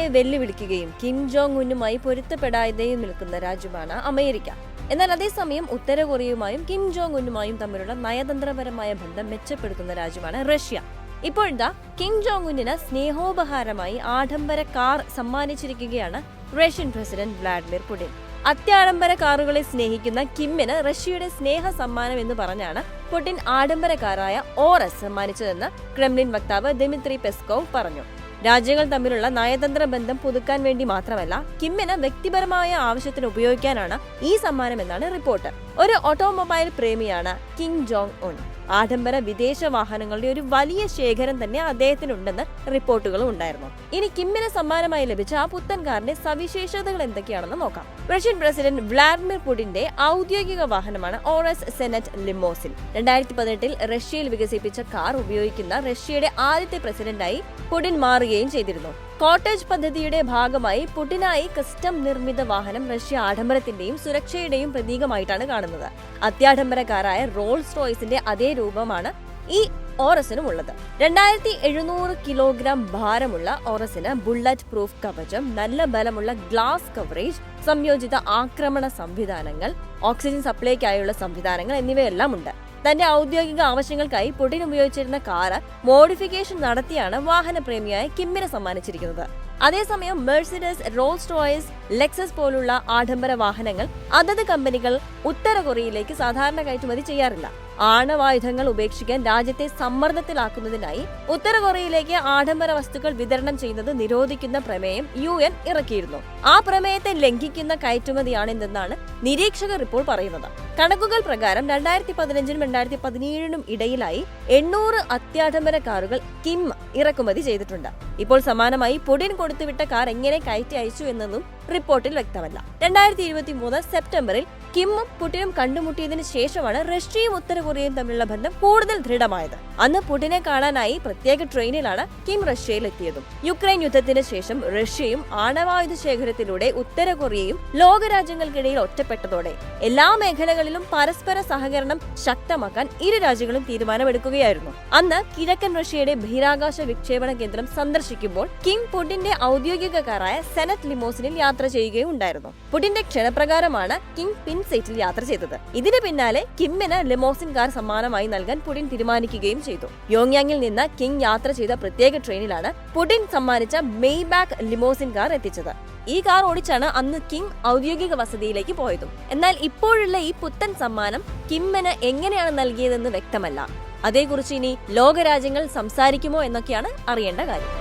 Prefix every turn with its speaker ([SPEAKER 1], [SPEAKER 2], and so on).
[SPEAKER 1] ചൈനയെ വെല്ലുവിളിക്കുകയും Kim Jong ഉന്നുമായി പൊരുത്തപ്പെടാതെയും നിൽക്കുന്ന രാജ്യമാണ് അമേരിക്ക. എന്നാൽ അതേസമയം ഉത്തര കൊറിയയുമായും കിം ജോങ് ഉന്നുമായും തമ്മിലുള്ള നയതന്ത്രപരമായ ബന്ധം മെച്ചപ്പെടുത്തുന്ന രാജ്യമാണ് റഷ്യ. ഇപ്പോഴത്തെ കിം ജോങ് ഉന്നിന് സ്നേഹോപഹാരമായി ആഡംബര കാർ സമ്മാനിച്ചിരിക്കുകയാണ് റഷ്യൻ പ്രസിഡന്റ് വ്ളാഡിമിർ പുടിൻ. അത്യാഡംബര കാറുകളെ സ്നേഹിക്കുന്ന കിമ്മിന് റഷ്യയുടെ സ്നേഹ സമ്മാനം എന്ന് പറഞ്ഞാണ് പുടിൻ ആഡംബര കാറായ ഓറസ് സമ്മാനിച്ചതെന്ന് ക്രെംലിൻ വക്താവ് ദിമിത്രി പെസ്കോവ് പറഞ്ഞു. രാജ്യങ്ങൾ തമ്മിലുള്ള നയതന്ത്ര ബന്ധം പുതുക്കാൻ വേണ്ടി മാത്രമല്ല, കിമ്മിന് വ്യക്തിപരമായ ആവശ്യത്തിന് ഉപയോഗിക്കാനാണ് ഈ സമ്മാനം എന്നാണ് റിപ്പോർട്ട്. ഒരു ഓട്ടോമൊബൈൽ പ്രേമിയാണ് കിം ജോങ് ഉൻ. ആഡംബര വിദേശ വാഹനങ്ങളുടെ ഒരു വലിയ ശേഖരം തന്നെ അദ്ദേഹത്തിനുണ്ടെന്ന് റിപ്പോർട്ടുകളും ഉണ്ടായിരുന്നു. ഇനി കിമ്മിന് സമ്മാനമായി ലഭിച്ച ആ പുത്തൻ കാറിന്റെ സവിശേഷതകൾ എന്തൊക്കെയാണെന്ന് നോക്കാം. റഷ്യൻ പ്രസിഡന്റ് വ്ളാഡിമിർ പുടിന്റെ ഔദ്യോഗിക വാഹനമാണ് ഓറസ് സെനറ്റ് ലിമോസിൻ. 2018 റഷ്യയിൽ വികസിപ്പിച്ച കാർ ഉപയോഗിക്കുന്ന റഷ്യയുടെ ആദ്യത്തെ പ്രസിഡന്റായി പുടിൻ മാറുകയും ചെയ്തിരുന്നു. കോട്ടേജ് പദ്ധതിയുടെ ഭാഗമായി പുടിനായി കസ്റ്റം നിർമ്മിത വാഹനം റഷ്യ ആഡംബരത്തിന്റെയും സുരക്ഷയുടെയും പ്രതീകമായിട്ടാണ് കാണുന്നത്. അത്യാഡംബര കാറായ റോൾസ് റോയ്സിന്റെ അതേ രൂപമാണ് ഈ ഓറസിനും ഉള്ളത്. 2700 കിലോഗ്രാം ഭാരമുള്ള ഓറസിന് ബുള്ളറ്റ് പ്രൂഫ് കവചം, നല്ല ബലമുള്ള ഗ്ലാസ് കവറേജ്, സംയോജിത ആക്രമണ സംവിധാനങ്ങൾ, ഓക്സിജൻ സപ്ലൈക്കായുള്ള സംവിധാനങ്ങൾ എന്നിവയെല്ലാം ഉണ്ട്. തന്റെ ഔദ്യോഗിക ആവശ്യങ്ങൾക്കായി പുടിൻ ഉപയോഗിച്ചിരുന്ന കാറ് മോഡിഫിക്കേഷൻ നടത്തിയാണ് വാഹനപ്രേമിയായ കിമ്മിനെ സമ്മാനിച്ചിരിക്കുന്നത്. അതേസമയം മെഴ്സിഡസ്, റോൾസ് റോയ്സ്, ലെക്സസ് പോലുള്ള ആഡംബര വാഹനങ്ങൾ അതത് കമ്പനികൾ ഉത്തര കൊറിയയിലേക്ക് സാധാരണ കയറ്റുമതി ചെയ്യാറില്ല. ആണവായുധങ്ങൾ ഉപേക്ഷിക്കാൻ രാജ്യത്തെ സമ്മർദ്ദത്തിലാക്കുന്നതിനായി ഉത്തര കൊറിയയിലേക്ക് ആഡംബര വസ്തുക്കൾ വിതരണം ചെയ്യുന്നത് നിരോധിക്കുന്ന പ്രമേയം UN ഇറക്കിയിരുന്നു. ആ പ്രമേയത്തെ ലംഘിക്കുന്ന കയറ്റുമതിയാണിതെന്നാണ് നിരീക്ഷകർ ഇപ്പോൾ പറയുന്നത്. കണക്കുകൾ പ്രകാരം 2015-നും 2017-നും ഇടയിലായി 800 അത്യാഡംബര കാറുകൾ കിം ഇറക്കുമതി ചെയ്തിട്ടുണ്ട്. ഇപ്പോൾ സമാനമായി പുടിൻ കൊടുത്തുവിട്ട കാർ എങ്ങനെ കയറ്റി അയച്ചു എന്നതും റിപ്പോർട്ടിൽ വ്യക്തമല്ല. 2023 സെപ്റ്റംബറിൽ കിമ്മും പുടിനും കണ്ടുമുട്ടിയതിനു ശേഷമാണ് റഷ്യയും ഉത്തര കൊറിയയും തമ്മിലുള്ള ബന്ധം കൂടുതൽ ദൃഢമായത്. അന്ന് പുടിനെ കാണാനായി പ്രത്യേക ട്രെയിനിലാണ് കിം റഷ്യയിലെത്തിയതും. യുക്രൈൻ യുദ്ധത്തിന് ശേഷം റഷ്യയും ആണവായുധ ശേഖരത്തിലൂടെ ഉത്തര കൊറിയയും ലോകരാജ്യങ്ങൾക്കിടയിൽ ഒറ്റപ്പെട്ടതോടെ എല്ലാ മേഖലകളിലും പരസ്പര സഹകരണം ശക്തമാക്കാൻ ഇരു രാജ്യങ്ങളും തീരുമാനമെടുക്കുകയായിരുന്നു. അന്ന് കിഴക്കൻ റഷ്യയുടെ ബഹിരാകാശ വിക്ഷേപണ കേന്ദ്രം സന്ദർശിക്കുമ്പോൾ കിം പുടിന്റെ ഔദ്യോഗിക കാറായ സെനറ്റ് ലിമോസിനിൽ യാത്ര ചെയ്യുകയുണ്ടായിരുന്നു. പുടിന്റെ ക്ഷണപ്രകാരമാണ് കിം പിൻ സീറ്റിൽ യാത്ര ചെയ്തത്. ഇതിന് പിന്നാലെ കിമ്മിന് ലിമോസിൻ കാർ സമ്മാനമായി നൽകാൻ പുടിൻ തീരുമാനിക്കുകയും ചെയ്തു. യോങ്യാങ്ങിൽ നിന്ന് കിം യാത്ര ചെയ്ത പ്രത്യേക ട്രെയിനിലാണ് പുടിൻ സമ്മാനിച്ച മെയ്ബാക്ക് ലിമോസിൻ കാർ എത്തിച്ചത്. ഈ കാർ ഓടിച്ചാണ് അന്ന് കിം ഔദ്യോഗിക വസതിയിലേക്ക് പോയതും. എന്നാൽ ഇപ്പോഴുള്ള ഈ പുത്തൻ സമ്മാനം കിമ്മിന് എങ്ങനെയാണ് നൽകിയതെന്ന് വ്യക്തമല്ല. അതേക്കുറിച്ച് ഇനി ലോകരാജ്യങ്ങൾ സംസാരിക്കുമോ എന്നൊക്കെയാണ് അറിയേണ്ട കാര്യം.